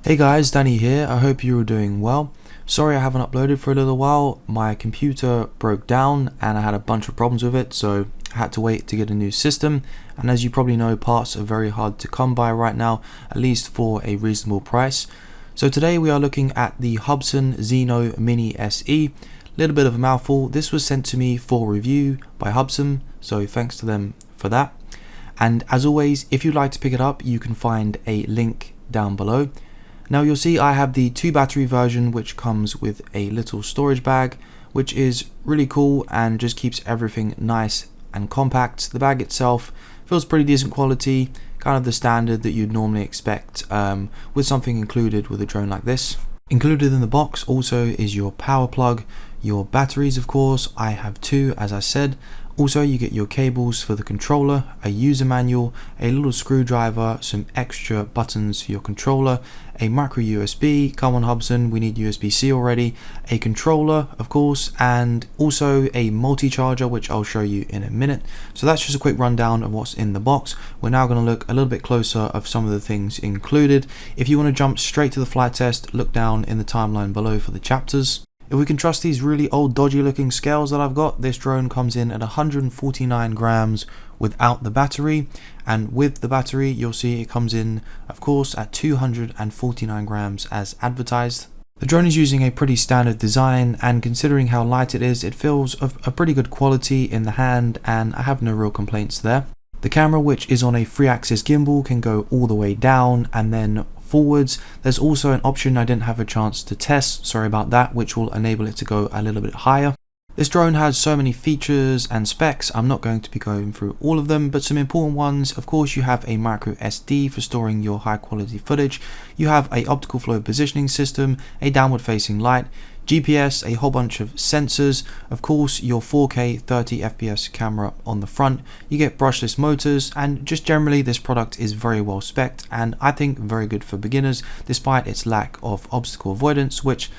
Hey guys, Danny here. I hope you're doing well. Sorry I haven't uploaded for a little while. My computer broke down and I had a bunch of problems with it, so I had to wait to get a new system. And as you probably know, parts are very hard to come by right now, at least for a reasonable price. So today we are looking at the Hubsan Zino Mini SE. Little bit of a mouthful. This was sent to me for review by Hubsan, so thanks to them for that. And as always, if you'd like to pick it up, you can find a link down below. Now you'll see I have the 2 battery version, which comes with a little storage bag, which is really cool and just keeps everything nice and compact. The bag itself feels pretty decent quality, kind of the standard that you'd normally expect with something included with a drone like this. Included in the box also is your power plug, your batteries of course. I have 2 as I said. Also you get your cables for the controller, a user manual, a little screwdriver, some extra buttons for your controller, a micro USB, come on Hubsan, we need USB-C already, a controller of course, and also a multi-charger, which I'll show you in a minute. So that's just a quick rundown of what's in the box. We're now going to look a little bit closer of some of the things included. If you want to jump straight to the flight test, look down in the timeline below for the chapters. If we can trust these really old dodgy looking scales that I've got, this drone comes in at 149 grams without the battery, and with the battery you'll see it comes in of course at 249 grams as advertised. The drone is using a pretty standard design, and considering how light it is, it feels of a pretty good quality in the hand, and I have no real complaints there. The camera, which is on a 3-axis gimbal, can go all the way down and then forwards. There's also an option I didn't have a chance to test, sorry about that, which will enable it to go a little bit higher. This drone has so many features and specs, I'm not going to be going through all of them, but some important ones. Of course, you have a micro SD for storing your high quality footage. You have a optical flow positioning system, a downward facing light, GPS, a whole bunch of sensors, of course your 4K 30 FPS camera on the front. You get brushless motors, and just generally this product is very well spec'd and I think very good for beginners despite its lack of obstacle avoidance, which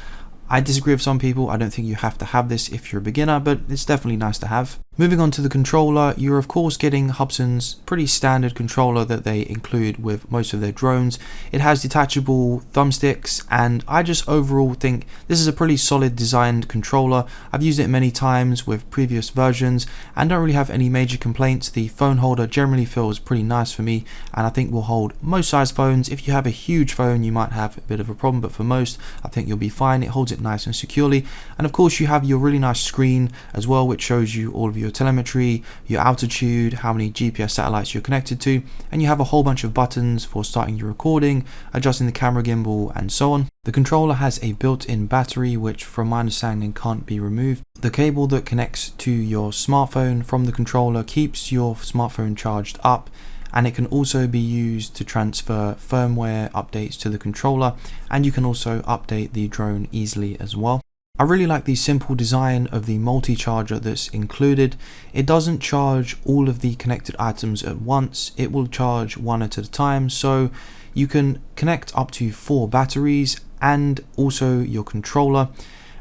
I disagree with some people. I don't think you have to have this if you're a beginner, but it's definitely nice to have. Moving on to the controller, you're of course getting Hubsan's pretty standard controller that they include with most of their drones. It has detachable thumbsticks, and I just overall think this is a pretty solid designed controller. I've used it many times with previous versions and don't really have any major complaints. The phone holder generally feels pretty nice for me, and I think will hold most size phones. If you have a huge phone you might have a bit of a problem, but for most I think you'll be fine. It holds it nice and securely, and of course you have your really nice screen as well, which shows you all of your telemetry, your altitude, how many GPS satellites you're connected to, and you have a whole bunch of buttons for starting your recording, adjusting the camera gimbal, and so on. The controller has a built-in battery, which from my understanding can't be removed. The cable that connects to your smartphone from the controller keeps your smartphone charged up, and it can also be used to transfer firmware updates to the controller, and you can also update the drone easily as well. I really like the simple design of the multi-charger that's included. It doesn't charge all of the connected items at once, it will charge one at a time, so you can connect up to 4 batteries and also your controller,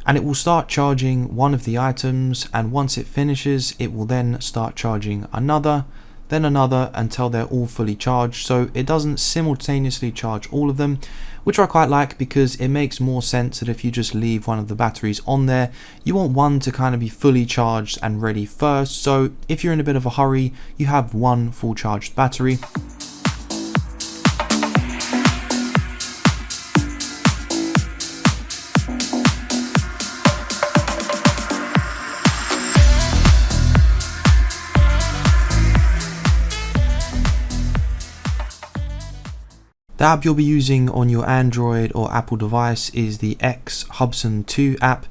and it will start charging one of the items, and once it finishes it will then start charging another, then another, until they're all fully charged. So it doesn't simultaneously charge all of them, which I quite like because it makes more sense that if you just leave one of the batteries on there, you want one to kind of be fully charged and ready first. So if you're in a bit of a hurry, you have one full charged battery. The app you'll be using on your Android or Apple device is the X Hubsan 2 app.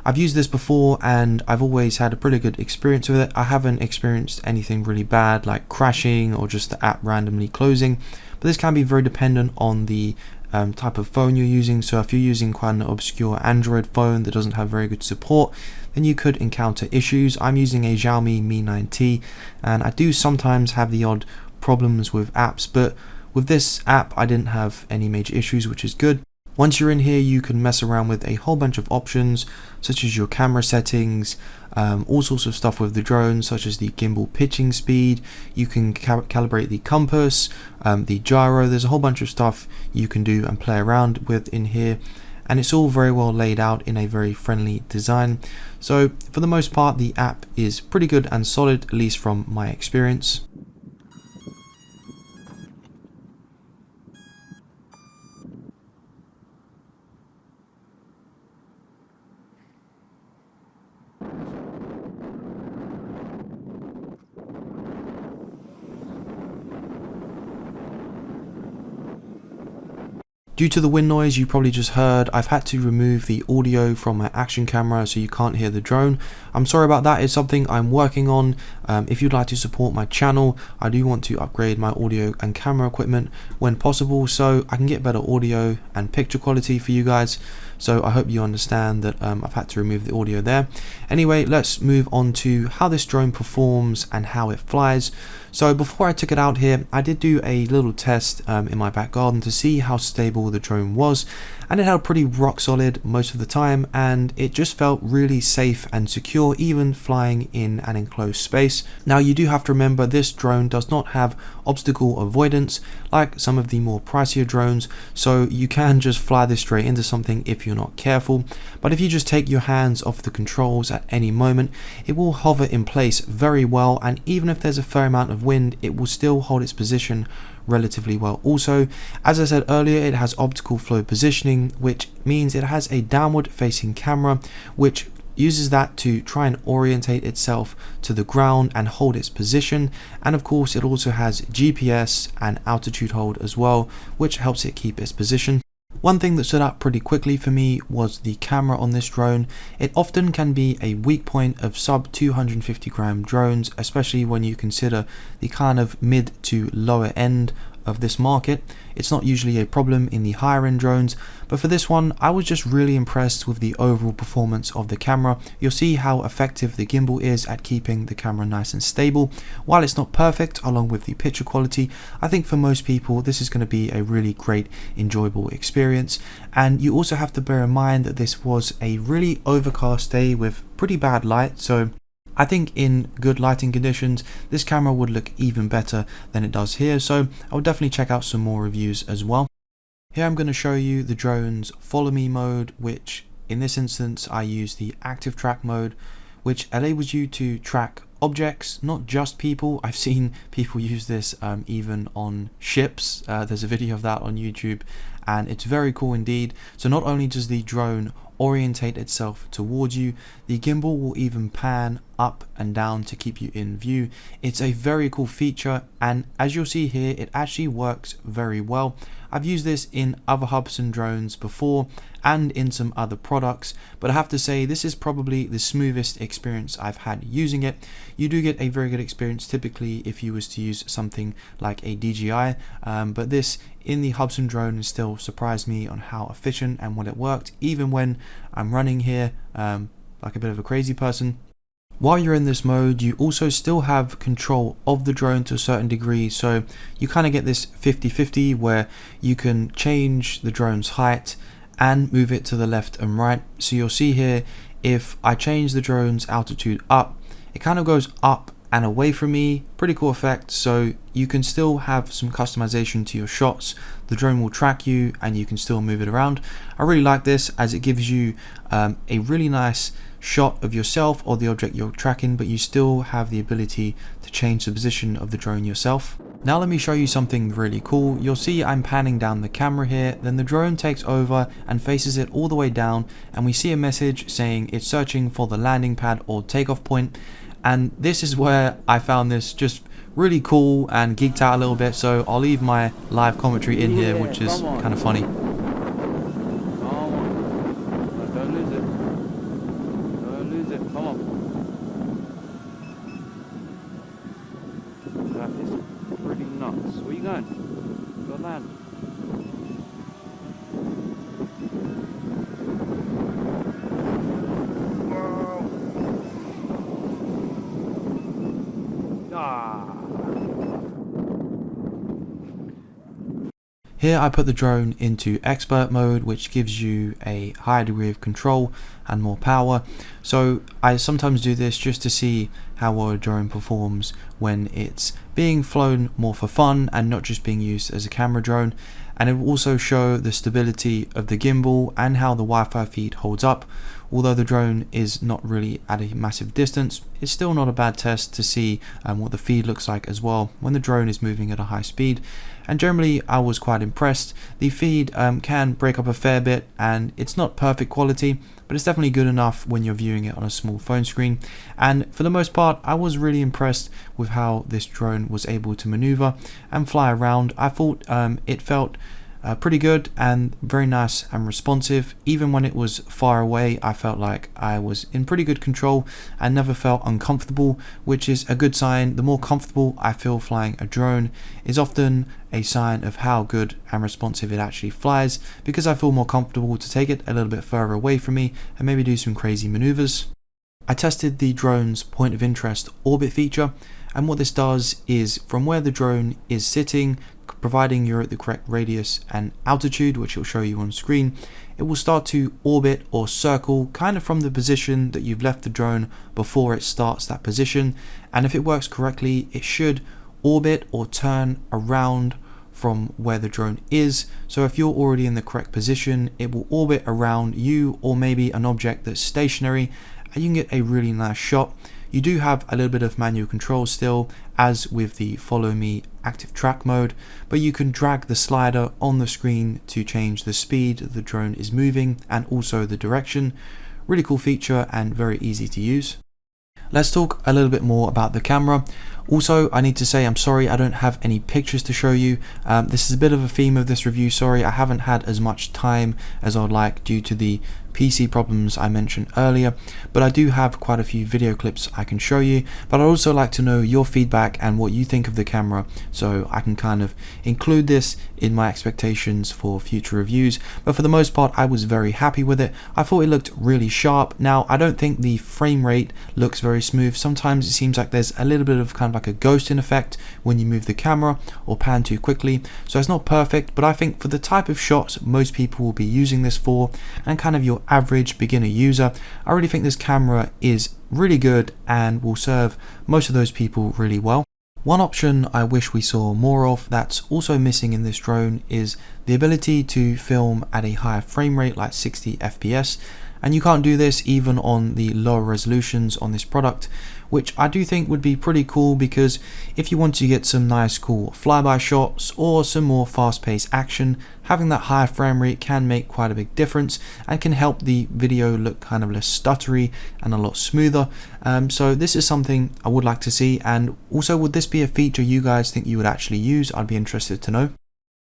I've used this before and I've always had a pretty good experience with it. I haven't experienced anything really bad like crashing or just the app randomly closing, but this can be very dependent on the type of phone you're using. So if you're using quite an obscure Android phone that doesn't have very good support, then you could encounter issues. I'm using a Xiaomi Mi 9T and I do sometimes have the odd problems with apps, but with this app I didn't have any major issues, which is good. Once you're in here you can mess around with a whole bunch of options such as your camera settings, all sorts of stuff with the drone, such as the gimbal pitching speed. You can calibrate the compass, the gyro. There's a whole bunch of stuff you can do and play around with in here, and it's all very well laid out in a very friendly design. So for the most part, the app is pretty good and solid, at least from my experience. Due to the wind noise you probably just heard, I've had to remove the audio from my action camera so you can't hear the drone. I'm sorry about that, it's something I'm working on. If you'd like to support my channel, I do want to upgrade my audio and camera equipment when possible so I can get better audio and picture quality for you guys. So I hope you understand that I've had to remove the audio there. Anyway, let's move on to how this drone performs and how it flies. So before I took it out here, I did do a little test in my back garden to see how stable the drone was, and it held pretty rock solid most of the time, and it just felt really safe and secure even flying in an enclosed space. Now you do have to remember this drone does not have obstacle avoidance like some of the more pricier drones, so you can just fly this straight into something if you're not careful. But if you just take your hands off the controls at any moment, it will hover in place very well, and even if there's a fair amount of wind, it will still hold its position relatively well. Also, as I said earlier, it has optical flow positioning, which means it has a downward facing camera which uses that to try and orientate itself to the ground and hold its position. And of course it also has GPS and altitude hold as well, which helps it keep its position. One thing that stood out pretty quickly for me was the camera on this drone. It often can be a weak point of sub 250 gram drones, especially when you consider the kind of mid to lower end of this market. It's not usually a problem in the higher end drones, but for this one I was just really impressed with the overall performance of the camera. You'll see how effective the gimbal is at keeping the camera nice and stable. While it's not perfect along with the picture quality, I think for most people this is going to be a really great enjoyable experience. And you also have to bear in mind that this was a really overcast day with pretty bad light, so I think in good lighting conditions this camera would look even better than it does here, so I would definitely check out some more reviews as well. Here I'm going to show you the drone's follow me mode, which in this instance I use the active track mode, which enables you to track objects, not just people. I've seen people use this even on ships. There's a video of that on YouTube and it's very cool indeed. So not only does the drone orientate itself towards you, the gimbal will even pan up and down to keep you in view. It's a very cool feature, and as you'll see here, it actually works very well. I've used this in other Hubsan drones before and in some other products, but I have to say this is probably the smoothest experience I've had using it. You do get a very good experience typically if you was to use something like a DJI, but this in the Hubsan drone still surprised me on how efficient and well it worked, even when I'm running here like a bit of a crazy person. While you're in this mode, you also still have control of the drone to a certain degree, so you kind of get this 50-50 where you can change the drone's height and move it to the left and right. So you'll see here, if I change the drone's altitude up, it kind of goes up and away from me. Pretty cool effect. So you can still have some customization to your shots. The drone will track you and you can still move it around. I really like this as it gives you a really nice shot of yourself or the object you're tracking, but you still have the ability to change the position of the drone yourself. Now let me show you something really cool. You'll see I'm panning down the camera here, then the drone takes over and faces it all the way down, and we see a message saying it's searching for the landing pad or takeoff point. And this is where I found this just really cool and geeked out a little bit, so I'll leave my live commentary in here, which is kind of funny. Here I put the drone into expert mode, which gives you a higher degree of control and more power. So I sometimes do this just to see how well a drone performs when it's being flown more for fun and not just being used as a camera drone. And it will also show the stability of the gimbal and how the Wi-Fi feed holds up. Although the drone is not really at a massive distance, it's still not a bad test to see what the feed looks like as well when the drone is moving at a high speed. And generally I was quite impressed. The feed can break up a fair bit and it's not perfect quality, but it's definitely good enough when you're viewing it on a small phone screen. And for the most part, I was really impressed with how this drone was able to maneuver and fly around. I thought it felt pretty good and very nice and responsive. Even when it was far away, I felt like I was in pretty good control and never felt uncomfortable, which is a good sign. The more comfortable I feel flying a drone is often a sign of how good and responsive it actually flies, because I feel more comfortable to take it a little bit further away from me and maybe do some crazy maneuvers. I tested the drone's point of interest orbit feature, and what this does is from where the drone is sitting, providing you're at the correct radius and altitude, which it'll show you on screen, it will start to orbit or circle kind of from the position that you've left the drone before it starts that position. And if it works correctly, it should orbit or turn around from where the drone is. So if you're already in the correct position, it will orbit around you or maybe an object that's stationary, and you can get a really nice shot. You do have a little bit of manual control still, as with the follow me active track mode, but you can drag the slider on the screen to change the speed the drone is moving and also the direction. Really cool feature and very easy to use. Let's talk a little bit more about the camera. Also, I need to say I'm sorry I don't have any pictures to show you. This is a bit of a theme of this review. Sorry, I haven't had as much time as I'd like due to the PC problems I mentioned earlier, but I do have quite a few video clips I can show you. But I'd also like to know your feedback and what you think of the camera, so I can kind of include this in my expectations for future reviews. But for the most part, I was very happy with it. I thought it looked really sharp. Now, I don't think the frame rate looks very smooth. Sometimes it seems like there's a little bit of kind of like a ghosting effect when you move the camera or pan too quickly. So it's not perfect, but I think for the type of shots most people will be using this for and kind of your average beginner user, I really think this camera is really good and will serve most of those people really well. One option I wish we saw more of that's also missing in this drone is the ability to film at a higher frame rate like 60 FPS, and you can't do this even on the lower resolutions on this product, which I do think would be pretty cool, because if you want to get some nice cool flyby shots or some more fast-paced action, having that higher frame rate can make quite a big difference and can help the video look kind of less stuttery and a lot smoother. So this is something I would like to see. And also, would this be a feature you guys think you would actually use? I'd be interested to know.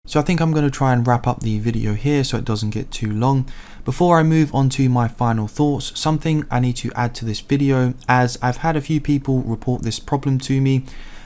So I think I'm going to try and wrap up the video here so it doesn't get too long. Before I move on to my final thoughts, something I need to add to this video, as I've had a few people report this problem to me.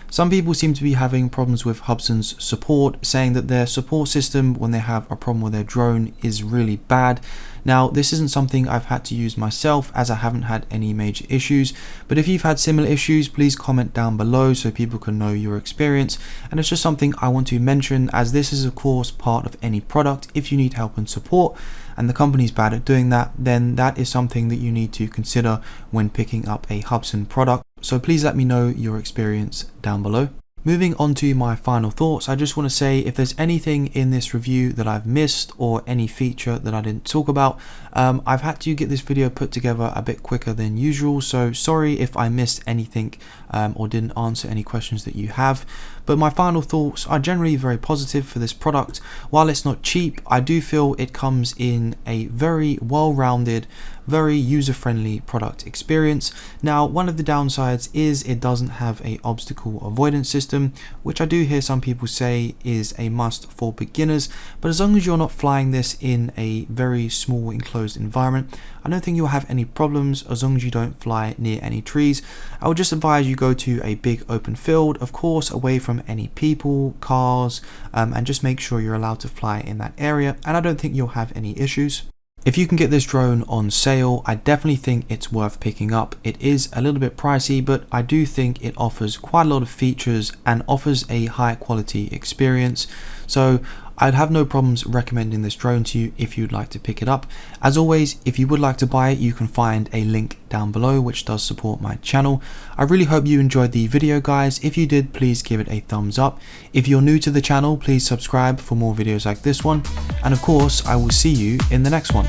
Some people seem to be having problems with Hubsan's support, saying that their support system when they have a problem with their drone is really bad. Now, this isn't something I've had to use myself, as I haven't had any major issues, but if you've had similar issues, please comment down below so people can know your experience. And it's just something I want to mention, as this is of course part of any product. If you need help and support and the company's bad at doing that, then that is something that you need to consider when picking up a Hubsan product. So please let me know your experience down below. Moving on to my final thoughts, I just want to say if there's anything in this review that I've missed or any feature that I didn't talk about, I've had to get this video put together a bit quicker than usual, so sorry if I missed anything or didn't answer any questions that you have. But my final thoughts are generally very positive for this product. While it's not cheap, I do feel it comes in a very well-rounded, very user-friendly product experience. Now, one of the downsides is it doesn't have an obstacle avoidance system, which I do hear some people say is a must for beginners, but as long as you're not flying this in a very small enclosed environment, I don't think you'll have any problems as long as you don't fly near any trees. I would just advise you go to a big open field, of course away from any people, cars, and just make sure you're allowed to fly in that area, and I don't think you'll have any issues. If you can get this drone on sale, I definitely think it's worth picking up. It is a little bit pricey, but I do think it offers quite a lot of features and offers a high quality experience. So I'd have no problems recommending this drone to you if you'd like to pick it up. As always, if you would like to buy it, you can find a link down below which does support my channel. I really hope you enjoyed the video, guys. If you did, please give it a thumbs up. If you're new to the channel, please subscribe for more videos like this one, and of course I will see you in the next one.